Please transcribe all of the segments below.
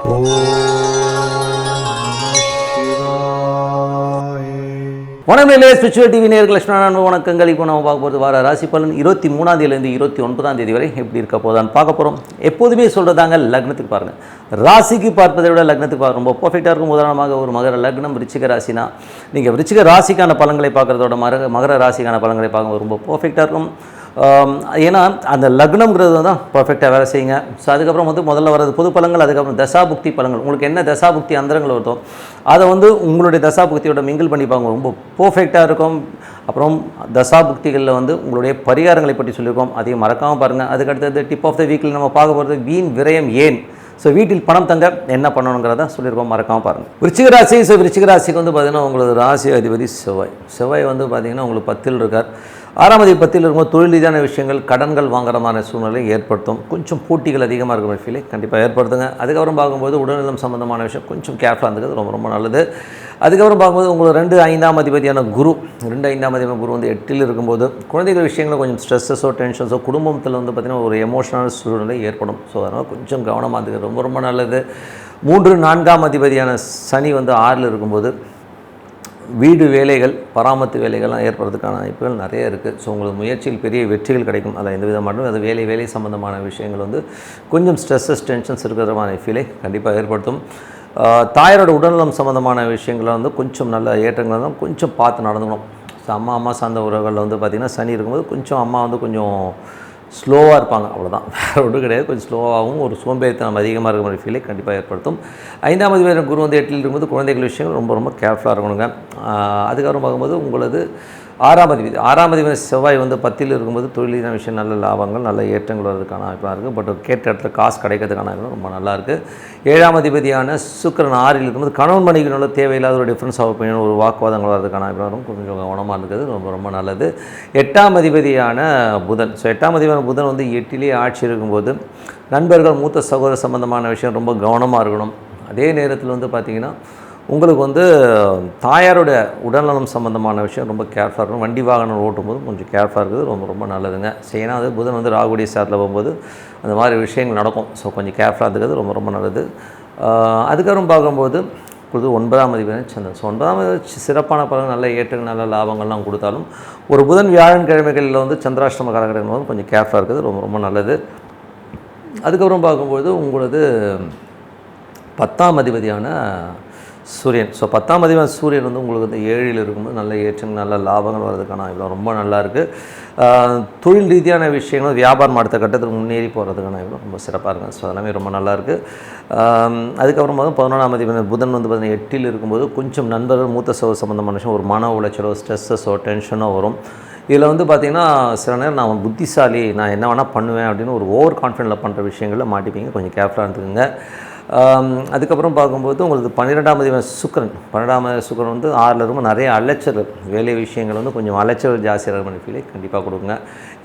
வணக்கம் spiritual TV நேயர்கள் லட்சுமணன் வணக்கங்கள். இப்போ நம்ம பார்க்க போகிறது வார ராசி பலன் 23ஆம் தேதியிலேருந்து 29ஆம் தேதி வரை எப்படி இருக்க போதான்னு பார்க்க போகிறோம். எப்போதுமே சொல்கிறதாங்க லக்னத்துக்கு பாருங்கள். ராசிக்கு பார்ப்பதை விட லக்னத்துக்கு பார்க்க ரொம்ப பர்ஃபெக்டாக இருக்கும். உதாரணமாக ஒரு மகர லக்னம் விருச்சிக ராசினா நீங்கள் விருச்சிக ராசிக்கான பலன்களை பார்க்குறதோட மகர ராசிக்கான பலன்களை பார்க்கும்போது ரொம்ப பர்ஃபெக்டாக இருக்கும். ஏன்னா அந்த லக்னம்ங்கிறது தான் பர்ஃபெக்டாக வேலை செய்யுங்க. ஸோ அதுக்கப்புறம் முதல்ல வரது பொது பலன்கள், அதுக்கப்புறம் தசாபுக்தி பலன்கள். உங்களுக்கு என்ன தசாபுக்தி அந்தரங்கள் வருதோ அதை உங்களுடைய தசாபுக்தியோட மிங்கிள் பண்ணிப்பாங்க, ரொம்ப பர்ஃபெக்டாக இருக்கும். அப்புறம் தசாபுக்திகளில் உங்களுடைய பரிகாரங்களை பற்றி சொல்லியிருக்கோம், அதையும் மறக்காமல் பாருங்கள். அதுக்கடுத்தது டிப் ஆஃப் த வீக்கில் நம்ம பார்க்க போகிறது வீண் விரயம் ஏன். ஸோ வீட்டில் பணம் தங்க என்ன பண்ணணுங்கிறத சொல்லியிருக்கோம், மறக்காமல் பாருங்கள். விருச்சிக ராசி. ஸோ விருச்சிக ராசிக்கு பார்த்திங்கன்னா உங்களுக்கு ராசி அதிபதி செவ்வாய். செவ்வாய் பார்த்திங்கன்னா உங்களுக்கு 10ல் இருக்கார். 6ஆம் அதிபதி 10ல் இருக்கும்போது தொழில் ரீதியான விஷயங்கள், கடன்கள் வாங்குற மாதிரி சூழ்நிலை ஏற்படுத்தும். கொஞ்சம் போட்டிகள் அதிகமாக இருக்கிற ஃபீலை கண்டிப்பாக ஏற்படுத்துங்க. அதுக்கப்புறம் பார்க்கும்போது உடல்நலம் சம்மந்தமான விஷயம் கொஞ்சம் கேர்ஃபுல்லாக இருந்துக்கிறது ரொம்ப ரொம்ப நல்லது. அதுக்கப்புறம் பார்க்கும்போது உங்களுக்கு 2, 5ஆம் அதிபதியான குரு, 2, 5ஆம் அதிபதியான குரு 8ல் இருக்கும்போது குழந்தைகள் விஷயங்களில் கொஞ்சம் ஸ்ட்ரெஸ்ஸஸோ டென்ஷன்ஸோ குடும்பத்தில் பார்த்திங்கன்னா ஒரு எமோஷனல் சூழ்நிலை ஏற்படும். ஸோ அதனால் கொஞ்சம் கவனமாக இருந்துக்கிறது ரொம்ப ரொம்ப நல்லது. 3, 4ஆம் அதிபதியான சனி 6ல் இருக்கும்போது வீடு வேலைகள், பராமத்து வேலைகள்லாம் ஏற்படுறதுக்கான வாய்ப்புகள் நிறைய இருக்குது. ஸோ உங்களுக்கு முயற்சியில் பெரிய வெற்றிகள் கிடைக்கும். அதில் எந்த விதமான அது வேலை சம்மந்தமான விஷயங்கள் கொஞ்சம் ஸ்ட்ரெஸ்ஸஸ் டென்ஷன்ஸ் இருக்கிற மாதிரி ஃபீலை கண்டிப்பாக ஏற்படுத்தும். தாயாரோட உடல்நலம் சம்மந்தமான விஷயங்களில் கொஞ்சம் நல்ல ஏற்றங்கள் தான் கொஞ்சம் பார்த்து நடந்துக்கணும். ஸோ அம்மா சார்ந்த உறவுகளில் பார்த்திங்கன்னா சனி இருக்கும்போது கொஞ்சம் அம்மா கொஞ்சம் ஸ்லோவாக இருப்பாங்க, அவ்வளோதான், வேறு ஒன்றும் கிடையாது. கொஞ்சம் ஸ்லோவாகவும் ஒரு சோம்பேறித்தனம் அதிகமாக இருக்கிற மாதிரி ஃபீலை கண்டிப்பாக ஏற்படுத்தும். 5ஆம் அதிபதி குரு 8ல் இருக்கும்போது குழந்தைகள் விஷயங்கள் ரொம்ப ரொம்ப கேர்ஃபுல்லாக இருக்கணுங்க. அதுக்கப்புறம் பார்க்கும்போது உங்களது 6ஆம் அதிபதி செவ்வாய் 10ல் இருக்கும்போது தொழிலான விஷயம் நல்ல லாபங்கள் நல்ல ஏற்றங்கள் வர்றதுக்கான வாய்ப்பாக இருக்குது. பட் கேட்ட இடத்துல காசு கிடைக்கிறதுக்கான வாய்ப்பு ரொம்ப நல்லாயிருக்கு. 7ஆம் அதிபதியான சுக்கிரன் 6ல் இருக்கும்போது கணவன் மனைவிகளோட தேவையில்லாத ஒரு டிஃப்ரென்ஸ் ஆஃப் ஒப்பீனியன், ஒரு வாக்குவாதங்கள் வர்றதுக்கான வாய்ப்பு கொஞ்சம் கவனமாக இருக்கிறது ரொம்ப ரொம்ப நல்லது. 8ஆம் அதிபதியான புதன். ஸோ 8ஆம் அதிபதியான புதன் 8லேயே ஆட்சி இருக்கும்போது நண்பர்கள், மூத்த சகோதர சம்பந்தமான விஷயம் ரொம்ப கவனமாக இருக்கணும். அதே நேரத்தில் பார்த்திங்கன்னா உங்களுக்கு தாயாரோட உடல்நலம் சம்மந்தமான விஷயம் ரொம்ப கேர்ஃபுல்லாக இருக்கணும். வண்டி வாகனம் ஓட்டும்போது கொஞ்சம் கேர்ஃபுல்லாக இருக்குது, ரொம்ப ரொம்ப நல்லதுங்க. ஏன்னா புதன் ராகுடைய சாரத்தில் போகும்போது அந்த மாதிரி விஷயங்கள் நடக்கும். ஸோ கொஞ்சம் கேர்ஃபுல்லாக இருக்கிறது ரொம்ப ரொம்ப நல்லது. அதுக்கப்புறம் பார்க்கும்போது 9ஆம் அதிபதி சந்திரன். ஸோ 9ஆம் அதிபதி சிறப்பான பலன், நல்ல ஏற்றங்கள் நல்ல லாபங்கள்லாம் கொடுத்தாலும் ஒரு புதன் வியாழன் கிழமைகளில் சந்திராஷ்டம காலகட்டங்கள் கொஞ்சம் கேர்ஃபுல்லாக இருக்கிறது ரொம்ப ரொம்ப நல்லது. அதுக்கப்புறம் பார்க்கும்போது உங்களது 10ஆம் அதிபதியான சூரியன். ஸோ 10ஆம் அதிபதியான சூரியன் உங்களுக்கு 7ல் இருக்கும்போது நல்ல ஏற்றங்கள் நல்ல லாபங்கள் வர்றதுக்கான வாய்ப்பு ரொம்ப நல்லாயிருக்கு. தொழில் ரீதியான விஷயங்கள் வியாபாரம் அடுத்த கட்டத்துக்கு முன்னேறி போகிறதுக்கான வாய்ப்பு ரொம்ப சிறப்பாக இருக்குது. ஸோ அதெல்லாமே ரொம்ப நல்லாயிருக்கு. அதுக்கப்புறம் 11ஆம் அதிபதி புதன் 8ல் இருக்கும்போது கொஞ்சம் நண்பர்கள், மூத்த சகோதர சம்பந்தமான விஷயம், ஒரு மன உளைச்சலோ ஸ்ட்ரெஸ்ஸஸோ டென்ஷனோ வரும். இதில் பார்த்திங்கன்னா சில நேரம் நான் புத்திசாலி, நான் என்ன வேணால் பண்ணுவேன் அப்படின்னு ஒரு ஓவர் கான்ஃபிடென்ட்டில் பண்ணுற விஷயங்களில் மாட்டிப்பீங்க, கொஞ்சம் கேர்ஃபுல்லாக இருந்துக்குங்க. அதுக்கப்புறம் பார்க்கும்போது உங்களுக்கு 12ஆம் அதிபதி சுக்கிரன். 12ஆம் அதிபதி சுக்கிரன் 6ல் இருக்கும். நிறைய அலைச்சல் வேலை விஷயங்கள் கொஞ்சம் அலைச்சல் ஜாஸ்தியாக பண்ணி ஃபீலை கண்டிப்பாக கொடுங்க.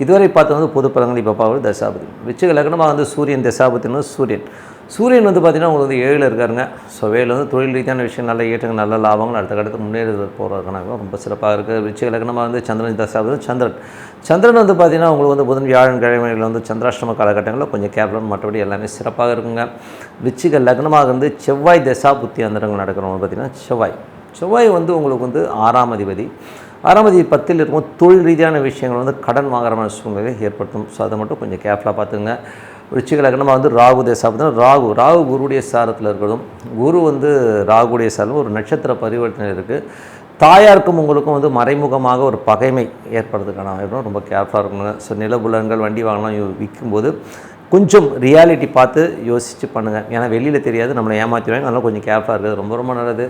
இதுவரை பார்த்தது பொது பலன்கள். இப்போ பார்க்குறது தசாபதி. விருச்சிக லக்னமாக சூரியன் தசாபதினு சூரியன் பார்த்திங்கன்னா உங்களுக்கு 7ல் இருக்காருங்க. ஸோ வேலை தொழில் ரீதியான விஷயம் நல்ல ஏற்றங்கள் நல்ல லாபங்கள் அடுத்த கட்டத்துக்கு முன்னேறி போகிறதுக்கான ரொம்ப சிறப்பாக இருக்குது. விருச்சிக லக்னமாக சந்திரன் தசாபதி. சந்திரன் பார்த்திங்கன்னா உங்களுக்கு புதன் வியாழன் கிழமைகளில் சந்திராஷ்டம காலகட்டங்களில் கொஞ்சம் கேர்ஃபுல்லாக, மற்றபடி எல்லாமே சிறப்பாக இருக்குங்க. விருச்சிக லக்னமாக செவ்வாய் தசா புத்தி அந்தரங்கள் நடக்கிறவங்க பார்த்திங்கன்னா செவ்வாய் உங்களுக்கு 6ஆம் அதிபதி. 6ஆம் அதிபதி 10ல் இருக்கும்போது தொழில் ரீதியான விஷயங்கள் கடன் வாங்குற மாதிரி சூழ்நிலை ஏற்படுத்தும். ஸோ அதை மட்டும் கொஞ்சம் கேர்ஃபுல்லாக பார்த்துங்க. விருச்சிக லக்னமாக ராகு தசாபுத்தினா ராகு குருடைய சாரத்தில் இருக்கிறதும், குரு ராகுடைய சாரம் ஒரு நட்சத்திர பரிவர்த்தனை இருக்குது. தாயாருக்கும் உங்களுக்கும் மறைமுகமாக ஒரு பகைமை ஏற்படுறதுக்கான வாய்ப்பு ரொம்ப கேர்ஃபுல்லாக இருக்கணுங்க. ஸோ நிலபுலன்கள் வண்டி வாங்கலாம் விற்கும்போது கொஞ்சம் ரியாலிட்டி பார்த்து யோசித்து பண்ணுங்கள். ஏன்னா வெளியில் தெரியாது, நம்மளை ஏமாற்றிடுவாங்க. அதனால் கொஞ்சம் கேர்ஃபுல்லாக இருக்குது ரொம்ப ரொம்ப நல்லது.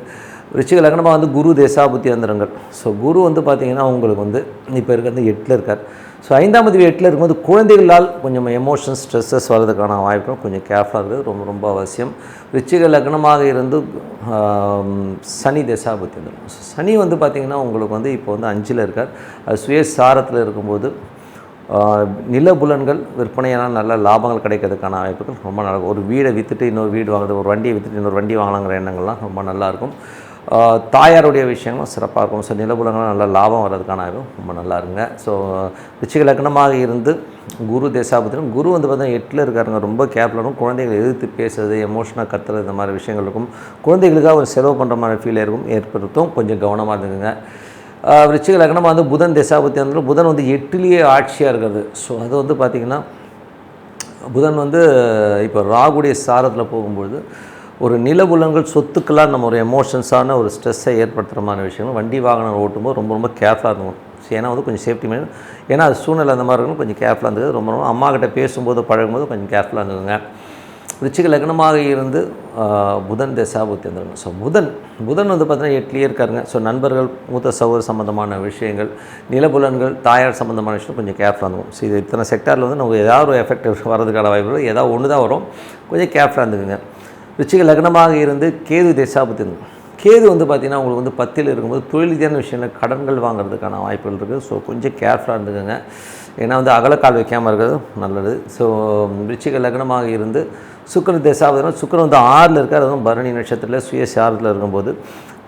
விருச்சிக லக்னமாக குரு தசாபுத்தி அந்தரங்கள். ஸோ குரு பார்த்திங்கன்னா உங்களுக்கு இப்போ இருக்கிறது 8ல் இருக்கார். ஸோ 5ஆம் அதிபதி 8ல் இருக்கும்போது குழந்தைகளால் கொஞ்சம் எமோஷன்ஸ் ஸ்ட்ரெஸ்ஸஸ் வர்றதுக்கான வாய்ப்பும் கொஞ்சம் கேர்ஃபுல்லாக இருக்குது ரொம்ப ரொம்ப அவசியம். விருச்சிக லக்னமாக இருந்து சனி தசாபுத்தி அந்தரம். சனி பார்த்திங்கன்னா உங்களுக்கு இப்போ 5ல் இருக்கார். அது சுயசாரத்தில் இருக்கும்போது நிலபுலன்கள் விற்பனையான நல்ல லாபங்கள் கிடைக்கிறதுக்கான வாய்ப்புகள் ரொம்ப நல்லா. ஒரு வீடை விற்றுட்டு இன்னொரு வீடு வாங்குறது, ஒரு வண்டியை விற்றுட்டு இன்னொரு வண்டி வாங்கலாங்கிற எண்ணங்கள்லாம் ரொம்ப நல்லாயிருக்கும். தாயாருடைய விஷயங்களும் சிறப்பாக இருக்கும். ஸோ நிலபுலங்களும் நல்ல லாபம் வர்றதுக்கான ரொம்ப நல்லா இருங்க. ஸோ விருச்சிக லக்னமாக இருந்து குரு தேசாபத்திலும் குரு வந்து பார்த்தீங்கன்னா 8ல் இருக்காருங்க. ரொம்ப கேர்ஃபுல்லாக இருக்கும். குழந்தைகளை எதிர்த்து பேசுறது, எமோஷனாக கத்துறது, இந்த மாதிரி விஷயங்கள் இருக்கும். குழந்தைகளுக்காக ஒரு செலவு பண்ணுற மாதிரி ஃபீல் இருக்கும் ஏற்படுத்தும். கொஞ்சம் கவனமாக இருந்துக்குங்க. விருச்சிக லக்னமாக வந்து புதன் தேசாபத்தி வந்து புதன் வந்து 8லேயே ஆட்சியாக இருக்கிறது. ஸோ அது வந்து பார்த்திங்கன்னா புதன் வந்து இப்போ ராகுடைய சாரத்தில் போகும்பொழுது ஒரு நிலபுலங்கள் சொத்துக்களாக நம்ம ஒரு எமோஷன்ஸான ஒரு ஸ்ட்ரெஸ்ஸை ஏற்படுத்துகிற மாதிரி விஷயங்கள் வண்டி வாகனம் ஓட்டும்போது ரொம்ப ரொம்ப கேர்ஃபுல்லாக இருக்கணும். ஏன்னா வந்து கொஞ்சம் சேஃப்டி மெயின், ஏன்னா அது சூழ்நிலை அந்த மாதிரி இருக்கணும். கொஞ்சம் கேர்ஃபுல்லாக இருந்தது ரொம்ப ரொம்ப அம்மாக்கிட்ட பேசும்போது பழகும்போது கொஞ்சம் கேர்ஃபுல்லாக இருந்ததுங்க. விருச்சிக லக்னமாக இருந்து புதன் தசாபுத்தி வந்துருங்க. ஸோ புதன் வந்து பார்த்தீங்கன்னா 8லேயே இருக்காருங்க. ஸோ நண்பர்கள், மூத்த சகோதர சம்மந்தமான விஷயங்கள், நிலபுலன்கள், தாயார் சம்மந்தமான விஷயம் கொஞ்சம் கேர்ஃபுல்லாக இருக்கும். ஸோ இது இத்தனை செக்டாரில் வந்து நமக்கு ஏதாவது ஒரு எஃபெக்ட் வரதுக்கான வாய்ப்புகள் ஏதாவது ஒன்று தான் வரும். கொஞ்சம் கேர்ஃபுல்லாக இருந்துக்குங்க. விருச்சிக லக்னமாக இருந்து கேது தசாபுத்தி இருந்தது. கேது வந்து பார்த்திங்கன்னா உங்களுக்கு வந்து 10ல் இருக்கும்போது தொழில் ரீதியான விஷயங்கள் கடன்கள் வாங்குறதுக்கான வாய்ப்புகள் இருக்குது. ஸோ கொஞ்சம் கேர்ஃபுல்லாக இருந்துக்குங்க. ஏன்னா வந்து அகலக்கால் வைக்காமல் இருக்கிறது நல்லது. ஸோ விருச்சிக லக்னமாக இருந்து சுக்கிரன் தசாபுத்தி, சுக்கிரன் வந்து 6ல் இருக்கார். அதுவும் பரணி நட்சத்திரத்தில் சுயசாரத்தில் இருக்கும்போது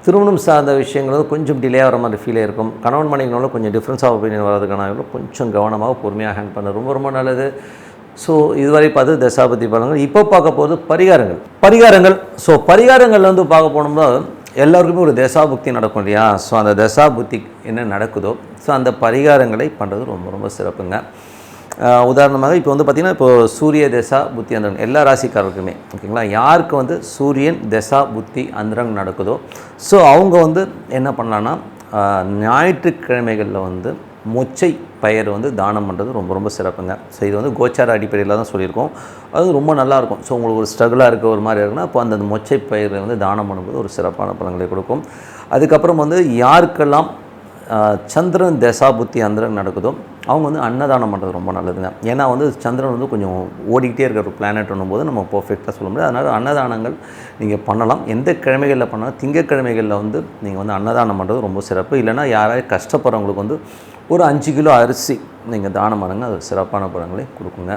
திருமணம் சார்ந்த விஷயங்கள் வந்து கொஞ்சம் டிலே ஆகிற மாதிரி ஃபீலே இருக்கும். கணவன் மனைவினால கொஞ்சம் டிஃப்ரென்ஸ் ஆஃப் ஒப்பீனியன் வரதுக்கான கொஞ்சம் கவனமாக பொறுமையாக ஹேண்ட் பண்ண ரொம்ப ரொம்ப நல்லது. ஸோ இதுவரை பார்த்து தசாபதி பலன்கள். இப்போ பார்க்க போகிறது பரிகாரங்கள். ஸோ பரிகாரங்கள் வந்து பார்க்க போனோம்னா எல்லாருக்குமே ஒரு தசாபுக்தி நடக்கும் இல்லையா? ஸோ அந்த தசாபுக்தி என்ன நடக்குதோ ஸோ அந்த பரிகாரங்களை பண்ணுறது ரொம்ப ரொம்ப சிறப்புங்க. உதாரணமாக இப்போ வந்து பார்த்திங்கன்னா இப்போது சூரிய தசா புத்தி அந்தரங்க எல்லா ராசிக்காரருக்குமே ஓகேங்களா, யாருக்கு வந்து சூரியன் தசா புத்தி அந்தரங்க நடக்குதோ ஸோ அவங்க வந்து என்ன பண்ணலான்னா ஞாயிற்றுக்கிழமைகளில் வந்து மொச்சை பயிர் வந்து தானம் பண்ணுறது ரொம்ப ரொம்ப சிறப்புங்க. ஸோ இது வந்து கோச்சார அடிப்படையில் தான் சொல்லியிருக்கோம். அது ரொம்ப நல்லாயிருக்கும். ஸோ உங்களுக்கு ஒரு ஸ்ட்ரகிளாக இருக்க ஒரு மாதிரி இருக்குன்னா அப்போ அந்த மொச்சை பயிரை வந்து தானம் பண்ணும்போது ஒரு சிறப்பான பலன்களை கொடுக்கும். அதுக்கப்புறம் வந்து யாருக்கெல்லாம் சந்திரன் தசாபுத்தி அந்தரங்க நடக்குதோ அவங்க வந்து அன்னதானம் பண்ணுறது ரொம்ப நல்லதுங்க. ஏன்னா வந்து சந்திரன் வந்து கொஞ்சம் ஓடிக்கிட்டே இருக்கிற ஒரு பிளானட் போது நம்ம பர்ஃபெக்டாக சொல்ல முடியாது. அதனால் அன்னதானங்கள் நீங்கள் பண்ணலாம். எந்த கிழமைகளில் பண்ணாலும் திங்கக்கிழமைகளில் வந்து நீங்கள் வந்து அன்னதானம் பண்ணுறது ரொம்ப சிறப்பு. இல்லைனா யாராவது கஷ்டப்படுறவங்களுக்கு வந்து ஒரு 5 கிலோ அரிசி நீங்கள் தானம் பண்ணுங்க, அது சிறப்பான பலன்களை கொடுக்குங்க.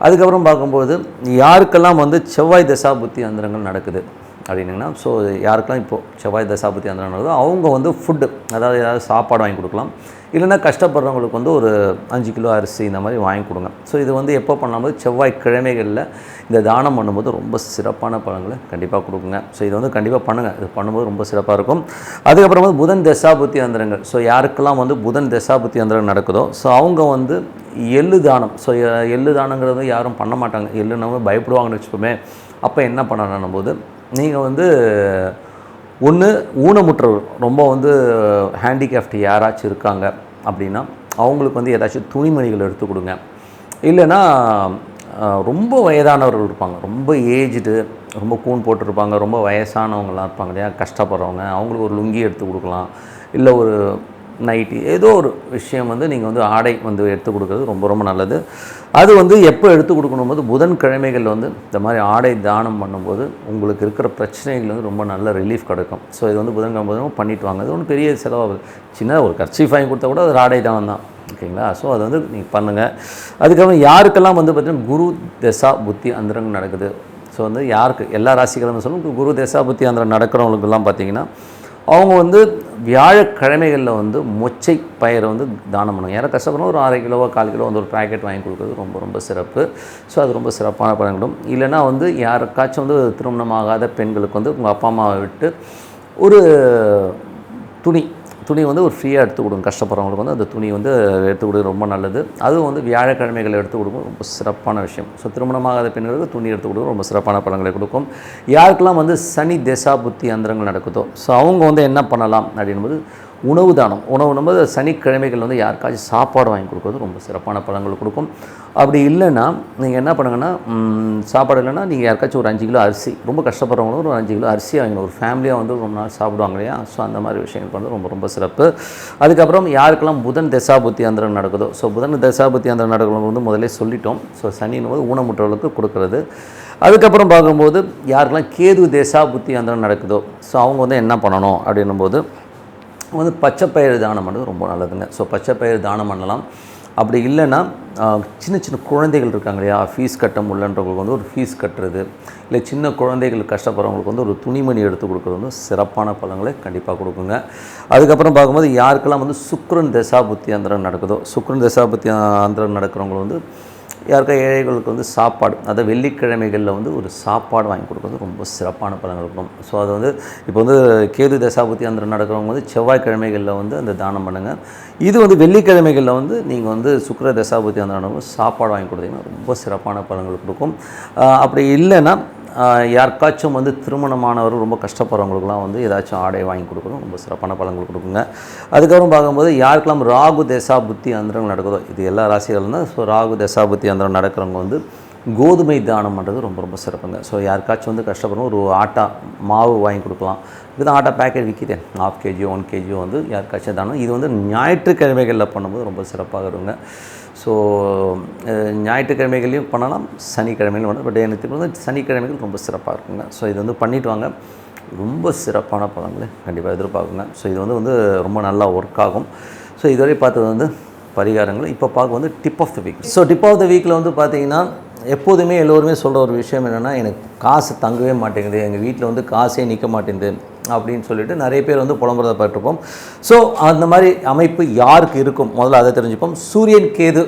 அதுக்கப்புறம் பார்க்கும்போது யாருக்கெல்லாம் வந்து செவ்வாய் தசாபுத்தி அந்தரங்கள் நடக்குது அப்படின்னிங்கன்னா ஸோ யாருக்கெல்லாம் இப்போது செவ்வாய் தசாபுத்தி அந்தரங்கள் நடக்குதோ அவங்க வந்து ஃபுட்டு, அதாவது ஏதாவது சாப்பாடு வாங்கி கொடுக்கலாம். இல்லைனா கஷ்டப்படுறவங்களுக்கு வந்து ஒரு 5 கிலோ அரிசி இந்த மாதிரி வாங்கி கொடுங்க. ஸோ இது வந்து எப்போ பண்ணும்போது செவ்வாய்க்கிழமைகளில் இந்த தானம் பண்ணும்போது ரொம்ப சிறப்பான பலன்களை கண்டிப்பாக கொடுக்குங்க. ஸோ இது வந்து கண்டிப்பாக பண்ணுங்கள். இது பண்ணும்போது ரொம்ப சிறப்பாக இருக்கும். அதுக்கப்புறம் வந்து புதன் தசாபுத்தி அந்தரங்கள். ஸோ யாருக்கெல்லாம் வந்து புதன் தசாபுத்தி அந்தரங்கள் நடக்குதோ ஸோ அவங்க வந்து எள்ளு தானம். ஸோ எள்ளு தானங்கிறது யாரும் பண்ண மாட்டாங்க. எள்ளுனவங்க பயப்படுவாங்கன்னு வச்சுப்போமே. அப்போ என்ன பண்ணணும் போது நீங்கள் வந்து ஒன்று ஊனமுற்றவர், ரொம்ப வந்து ஹேண்டிகேப்ட் யாராச்சும் இருக்காங்க அப்படின்னா அவங்களுக்கு வந்து ஏதாச்சும் துணிமணிகள் எடுத்து கொடுங்க. இல்லைன்னா ரொம்ப வயதானவர்கள் இருப்பாங்க, ரொம்ப ஏஜ்டு, ரொம்ப கூன் போட்டிருப்பாங்க, ரொம்ப வயசானவங்களாம் இருப்பாங்க இல்லையா, கஷ்டப்படுறவங்க, அவங்களுக்கு ஒரு லுங்கி எடுத்து கொடுக்கலாம். இல்லை ஒரு நைட்டி, ஏதோ ஒரு விஷயம் வந்து நீங்கள் வந்து ஆடை வந்து எடுத்து கொடுக்குறது ரொம்ப ரொம்ப நல்லது. அது வந்து எப்போ எடுத்து கொடுக்கணும்போது புதன்கிழமைகள் வந்து இந்த மாதிரி ஆடை தானம் பண்ணும்போது உங்களுக்கு இருக்கிற பிரச்சனைகள் வந்து ரொம்ப நல்ல ரிலீஃப் கிடைக்கும். ஸோ இது வந்து புதன்கிழமை பண்ணிட்டு வாங்க. இது ஒன்றும் பெரிய செலவாகுது. சின்ன ஒரு கர்ச்சீஃப் வாங்கி கொடுத்தா கூட அது ஆடை தானம் தான் ஓகேங்களா. ஸோ அது வந்து நீங்கள் பண்ணுங்கள். அதுக்கப்புறம் யாருக்கெல்லாம் வந்து பார்த்திங்கன்னா குரு தசா புத்தி அந்தரங்க நடக்குது ஸோ வந்து யாருக்கு எல்லா ராசிகளும் சொல்லும் குரு தசா புத்தி அந்தரங்க நடக்கிறவங்களுக்கெல்லாம் பார்த்திங்கன்னா அவங்க வந்து வியாழக்கிழமைகளில் வந்து மொச்சை பயிரை வந்து தானம் பண்ணுவாங்க. யாரும் கஷ்டப்படணும் ஒரு 1/2 கிலோவோ 1/4 கிலோ வந்து ஒரு பேக்கெட் வாங்கி கொடுக்குறது ரொம்ப ரொம்ப சிறப்பு. ஸோ அது ரொம்ப சிறப்பான பலன்களும். இல்லைனா வந்து யாருக்காச்சும் வந்து திருமணமாகாத பெண்களுக்கு வந்து உங்கள் அப்பா அம்மாவை விட்டு ஒரு துணி வந்து ஒரு ஃப்ரீயாக எடுத்து கொடுங்க. கஷ்டப்படுறவங்களுக்கு வந்து அந்த துணி வந்து எடுத்து கொடுக்க ரொம்ப நல்லது. அதுவும் வந்து வியாழக்கிழமைகள் எடுத்து கொடுக்கும் ரொம்ப சிறப்பான விஷயம். ஸோ திருமணமாகாத பெண்களுக்கு துணி எடுத்து கொடுக்க ரொம்ப சிறப்பான பலன்களை கொடுக்கும். யாருக்கெல்லாம் வந்து சனி தசா புத்தி அந்தரங்கள் நடக்குதோ ஸோ அவங்க வந்து என்ன பண்ணலாம் அப்படின்போது உணவு தானம். உணவுனும்போது சனிக்கிழமைகள் வந்து யாருக்காச்சும் சாப்பாடு வாங்கி கொடுக்குறது ரொம்ப சிறப்பான பலன்கள் கொடுக்கும். அப்படி இல்லைன்னா நீங்கள் என்ன பண்ணுங்கன்னா சாப்பாடு இல்லைன்னா நீங்கள் யாருக்காச்சும் ஒரு 5 கிலோ அரிசி, ரொம்ப கஷ்டப்படுறவங்களும் ஒரு 5 கிலோ அரிசி வாங்கணும். ஒரு ஃபேமிலியாக வந்து ரொம்ப நாள் சாப்பிடுவாங்க இல்லையா. ஸோ அந்த மாதிரி விஷயங்கள் பண்ணுறது ரொம்ப ரொம்ப சிறப்பு. அதுக்கப்புறம் யாருக்கெல்லாம் புதன் தசாபுத்தி அந்தரம் நடக்குதோ ஸோ புதன் தசாபுத்தி அந்தரம் நடக்கிறது வந்து முதலே சொல்லிட்டோம். ஸோ சனின்னு போது ஊனமுற்றவர்களுக்கு கொடுக்குறது. அதுக்கப்புறம் பார்க்கும்போது யாருக்கெல்லாம் கேது தசாபுத்தி அந்தரம் நடக்குதோ ஸோ அவங்க வந்து என்ன பண்ணணும் அப்படின்னும்போது வந்து பச்சைப்பயிறு தானம் பண்ணுறது ரொம்ப நல்லதுங்க. ஸோ பச்சைப்பயிறு தானம் பண்ணலாம். அப்படி இல்லைன்னா சின்ன சின்ன குழந்தைகள் இருக்காங்க இல்லையா, ஃபீஸ் கட்ட முடியலன்றவங்களுக்கு வந்து ஒரு ஃபீஸ் கட்டுறது, இல்லை சின்ன குழந்தைகள் கஷ்டப்படுறவங்களுக்கு வந்து ஒரு துணிமணி எடுத்து கொடுக்குறது வந்து சிறப்பான பலன்களை கண்டிப்பாக கொடுக்குங்க. அதுக்கப்புறம் பார்க்கும்போது யாருக்கெல்லாம் வந்து சுக்கிரன் தசாபுத்தி அந்தரம் நடக்குதோ, சுக்கிரன் தசாபுத்தி அந்தரம் நடக்கிறவங்க வந்து யாருக்கா ஏழைகளுக்கு வந்து சாப்பாடு, அதை வெள்ளிக்கிழமைகளில் வந்து ஒரு சாப்பாடு வாங்கி கொடுக்குறது ரொம்ப சிறப்பான பலன்கள் இருக்கும். ஸோ அது வந்து இப்போ வந்து கேது தசாபுத்தி அந்தரம் நடக்கிறவங்க வந்து செவ்வாய்க்கிழமைகளில் வந்து அந்த தானம் பண்ணுங்கள். இது வந்து வெள்ளிக்கிழமைகளில் வந்து நீங்கள் வந்து சுக்கிர தசாபுத்தி அந்தரம் சாப்பாடு வாங்கி கொடுத்தீங்கன்னா ரொம்ப சிறப்பான பலன்கள் கொடுக்கும். அப்படி இல்லைன்னா யாருக்காச்சும் வந்து திருமணமானவர் ரொம்ப கஷ்டப்படுறவங்களுக்குலாம் வந்து ஏதாச்சும் ஆடை வாங்கி கொடுக்கணும், ரொம்ப சிறப்பான பலன்கள் கொடுக்குங்க. அதுக்கப்புறம் பார்க்கும்போது யாருக்கெல்லாம் ராகு தசாபுத்தி அந்தரம் நடக்குதோ, இது எல்லா ராசிகளும் தான். ஸோ ராகு தசாபுத்தி அந்தரம் நடக்கிறவங்க வந்து கோதுமை தானம் பண்ணுறது ரொம்ப ரொம்ப சிறப்புங்க. ஸோ யாருக்காச்சும் வந்து கஷ்டப்படணும், ஒரு ஆட்டா மாவு வாங்கி கொடுக்கலாம். இதுதான் ஆட்டா பேக்கெட் விற்கிதேன், 1/2 kg 1 kg வந்து யாருக்காச்சும் தானம். இது வந்து ஞாயிற்றுக்கிழமைகளில் பண்ணும்போது ரொம்ப சிறப்பாக இருக்குங்க. ஸோ ஞாயிற்றுக்கிழமைகளையும் பண்ணலாம், சனிக்கிழமையிலும் பண்ணலாம். பட் எனக்கு வந்து சனிக்கிழமைகள் ரொம்ப சிறப்பாக இருக்குங்க. ஸோ இது வந்து பண்ணிவிட்டு வாங்க, ரொம்ப சிறப்பான பலன்களை கண்டிப்பாக எதிர்பார்க்குங்க. ஸோ இது வந்து ரொம்ப நல்லா ஒர்க் ஆகும். ஸோ இதுவரை பார்த்தது வந்து பரிகாரங்கள். இப்போ பார்க்க வந்து tip of the week. So tip of the வீக்கில் வந்து பார்த்திங்கன்னா எப்போதுமே எல்லோருமே சொல்கிற ஒரு விஷயம் என்னென்னா, எனக்கு காசு தங்கவே மாட்டேங்குது, எங்கள் வீட்டில் வந்து காசே நிற்க மாட்டேங்குது அப்படின்னு சொல்லிட்டு நிறைய பேர் வந்து புலம்புறதை பட்டிருப்போம். ஸோ அந்த மாதிரி அமைப்பு யாருக்கு இருக்கும் முதல்ல அதை தெரிஞ்சுப்போம். சூரியன் கேது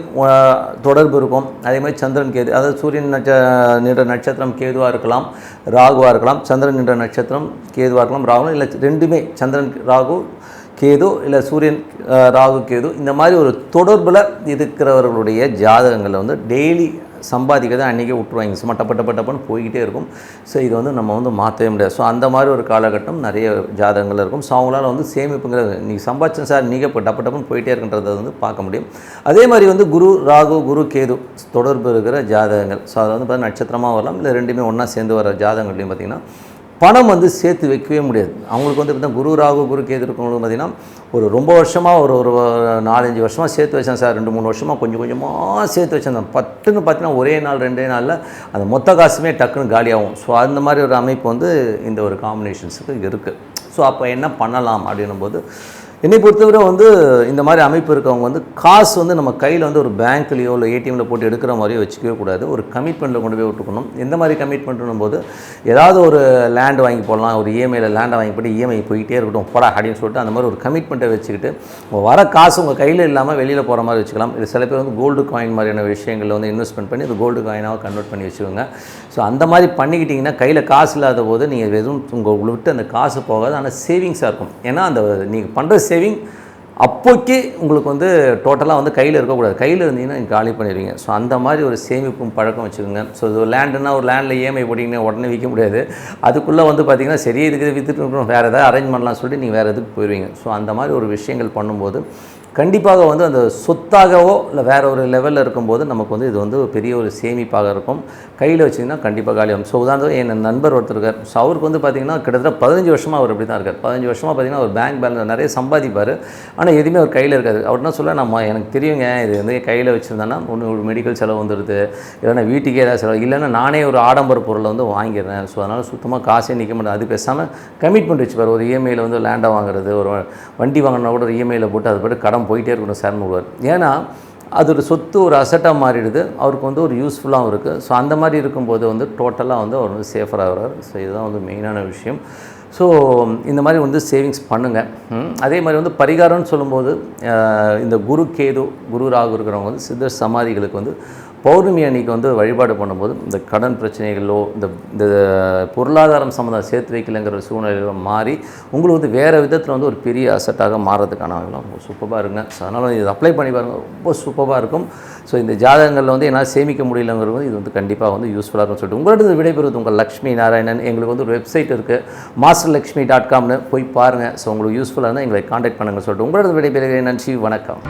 தொடர்பு இருக்கும். அதே மாதிரி சந்திரன் கேது, அதாவது சூரியன் நின்ற நட்சத்திரம் கேதுவாக இருக்கலாம், ராகுவாக இருக்கலாம். சந்திரன் நின்ற நட்சத்திரம் கேதுவாக இருக்கலாம், ராகு இல்லை ரெண்டுமே, சந்திரன் ராகு கேது இல்லை சூரியன் ராகு கேது, இந்த மாதிரி ஒரு தொடர்பில் இருக்கிறவர்களுடைய ஜாதகங்களில் வந்து டெய்லி சம்பாதிக்கிறத அன்றைக்கே விட்டுருவாங்க, சும்மா டப்பன்னு போய்கிட்டே இருக்கும். ஸோ இது வந்து நம்ம வந்து மாற்றவே முடியாது. ஸோ அந்த மாதிரி ஒரு காலகட்டம் நிறைய ஜாதகங்கள் இருக்கும். ஸோ அவங்களால வந்து சேமிப்புங்கிறது நீங்கள் சம்பாதிச்சேன் சார் நீங்கள் இப்போ டப்பன்னு போயிட்டே இருக்குன்றதை வந்து பார்க்க முடியும். அதே மாதிரி வந்து குரு ராகு குரு கேது தொடர்பு இருக்கிற ஜாதகங்கள், ஸோ அதை வந்து பார்த்தீங்கன்னா நட்சத்திரமாக வரலாம், இல்லை ரெண்டுமே ஒன்றா சேர்ந்து வர ஜாதகங்கள்லையும் பார்த்திங்கன்னா பணம் வந்து சேர்த்து வைக்கவே முடியாது. அவங்களுக்கு வந்து பார்த்தீங்கன்னா குரு ராகு குரு கேது இருக்கவங்களுக்கு பார்த்திங்கன்னா ஒரு ரொம்ப வருஷமாக ஒரு 4-5 வருஷமாக சேர்த்து வச்சேன் சார், 2-3 வருஷமாக கொஞ்சம் கொஞ்சமாக சேர்த்து வச்சேன், பட்டுன்னு பார்த்தீங்கன்னா ஒரே நாள் 2 நாளில் அந்த மொத்த காசுமே டக்குன்னு காலியாகும். ஸோ அந்த மாதிரி ஒரு அமைப்பு வந்து இந்த ஒரு காம்பினேஷன்ஸுக்கு இருக்குது. ஸோ அப்போ என்ன பண்ணலாம் அப்படின்னும் போது, என்னை பொறுத்தவரை வந்து இந்த மாதிரி அமைப்பு இருக்கவங்க வந்து காசு வந்து நம்ம கையில் வந்து ஒரு பேங்க்லேயோ இல்லை ஏடிஎம்மில் போட்டு எடுக்கிற மாதிரியோ வச்சுக்கவே கூடாது. ஒரு கமிட்மெண்ட்டில் கொண்டு போய் விட்டுக்கணும். எந்த மாதிரி கமிட்மெண்ட்னும் போது, ஏதாவது ஒரு லேண்டு வாங்கி போடலாம், ஒரு இஎம்ஐயில் லேண்டை வாங்கி போட்டு இஎம்ஐ போயிட்டே இருக்கட்டும் போடா அப்படின்னு சொல்லிட்டு அந்த மாதிரி ஒரு கமிட்மெண்ட்டை வச்சுக்கிட்டு வர காசு உங்கள் கையில் இல்லாமல் வெளியில் போகிற மாதிரி வச்சுக்கலாம். இது சில பேர் வந்து கோல்டு காயின் மாதிரியான விஷயங்களில் வந்து இன்வெஸ்ட்மெண்ட் பண்ணி அது கோல்டு காயினாக கன்வெர்ட் பண்ணி வச்சுக்கோங்க. ஸோ அந்த மாதிரி பண்ணிக்கிட்டிங்கன்னா கையில் காசு இல்லாத போது நீங்கள் எதுவும் உங்களை விட்டு அந்த காசு போகாது, ஆனால் சேவிங்ஸாக இருக்கும். ஏன்னா அந்த நீங்கள் பண்ணுற சேவிங் அப்போக்கே உங்களுக்கு வந்து டோட்டலாக வந்து கையில் இருக்கக்கூடாது, கையில் இருந்தீங்கன்னா நீங்கள் காலி பண்ணிடுவீங்க. ஸோ அந்த மாதிரி ஒரு சேமிப்பும் பழக்கம் வச்சுக்கோங்க. ஸோ இது ஒரு லேண்டுன்னா ஒரு லேண்டில் இஎம்ஐ போட்டிங்கன்னா உடனே விற்க முடியாது. அதுக்குள்ளே வந்து பார்த்திங்கன்னா சரி இதுக்கு விற்றுட்டு இருக்கணும், வேறு எதாவது அரேஞ்ச் பண்ணலாம் சொல்லிட்டு நீங்கள் வேறு எதுக்கு போயிடுவீங்க. ஸோ அந்த மாதிரி ஒரு விஷயங்கள் பண்ணும்போது கண்டிப்பாக வந்து அந்த சொத்தாகவோ இல்லை வேறு ஒரு லெவலில் இருக்கும்போது நமக்கு வந்து இது வந்து பெரிய ஒரு சேமிப்பாக இருக்கும். கையில் வச்சிங்கன்னா கண்டிப்பாக காலியாகும். ஸோ உதாரணம் என் நண்பர் ஒருத்தர் இருக்கார். ஸோ அவருக்கு வந்து பார்த்திங்கன்னா கிட்டத்தட்ட 15 வருஷமாக அவர் அப்படி தான் இருக்கார். 15 வருஷமாக பார்த்திங்கன்னா ஒரு பேங்க் பேலன்ஸ் நிறைய சம்பாதிப்பார், ஆனால் எதுவுமே அவர் கையில் இருக்காது. அவர் என்ன சொல்ல, நம்ம எனக்கு தெரியுங்க இது வந்து கையில் வச்சுருந்தேன்னா ஒன்று ஒரு மெடிக்கல் செலவு வந்துடுது, இல்லைன்னா வீட்டுக்கே ஏதாவது செலவு, இல்லைன்னா நானே ஒரு ஆடம்பர பொருளை வந்து வாங்கிடுறேன். ஸோ அதனால் சுத்தமாக காசே நிற்க மாட்டேன். அது பேசாமல் கமிட்மெண்ட் வச்சுப்பார். ஒரு இஎம்ஐயில் வந்து லேண்டை வாங்குறது, ஒரு வண்டி வாங்கினா கூட ஒரு இஎம்ஐயில் போட்டு அது போய்ட்டு கடன் போயிட்டே இருக்கணும் சார்னு விடுவார். ஏன்னா அது ஒரு சொத்து, ஒரு அசட்டாக மாறிடுது, அவருக்கு வந்து ஒரு யூஸ்ஃபுல்லாகவும் இருக்குது. ஸோ அந்த மாதிரி இருக்கும்போது வந்து டோட்டலாக வந்து அவர் வந்து சேஃபராக வர்றார். ஸோ இதுதான் வந்து மெயினான விஷயம். ஸோ இந்த மாதிரி வந்து சேவிங்ஸ் பண்ணுங்கள். அதே மாதிரி வந்து பரிகாரம்னு சொல்லும்போது இந்த குரு கேது குரு ராகு இருக்கிறவங்க வந்து சித்தர் சமாதிகளுக்கு வந்து பௌர்ணமி அன்னைக்கு வந்து வழிபாடு பண்ணும்போது இந்த கடன் பிரச்சனைகளோ இந்த பொருளாதாரம் சம்மந்தம் சேர்த்து வைக்கலைங்கிற சூழ்நிலையில மாறி உங்களுக்கு வந்து வேறு விதத்தில் வந்து ஒரு பெரிய அசட்டாக மாறதுக்கான சூப்பராக இருங்க. ஸோ அதனால் இது அப்ளை பண்ணி பாருங்கள், ரொம்ப சூப்பராக இருக்கும். ஸோ இந்த ஜாதகங்களில் வந்து என்னால் சேமிக்க முடியலங்கிறது இது வந்து கண்டிப்பாக வந்து யூஸ்ஃபுல்லாக இருக்கும்னு சொல்லிட்டு உங்களோட விடைபெறுவது உங்கள் லக்ஷ்மி நாராயணன். எங்களுக்கு வந்து ஒரு வெப்சைட் இருக்குது, masterlakshmi.comனு போய் பாருங்கள். ஸோ உங்களுக்கு யூஸ்ஃபுல்லாக இருந்தால் எங்களை காண்டாக்ட் பண்ணுங்கள் சொல்லிட்டு உங்களோட விடைபெறுகிறேன். நன்றி, வணக்கம்.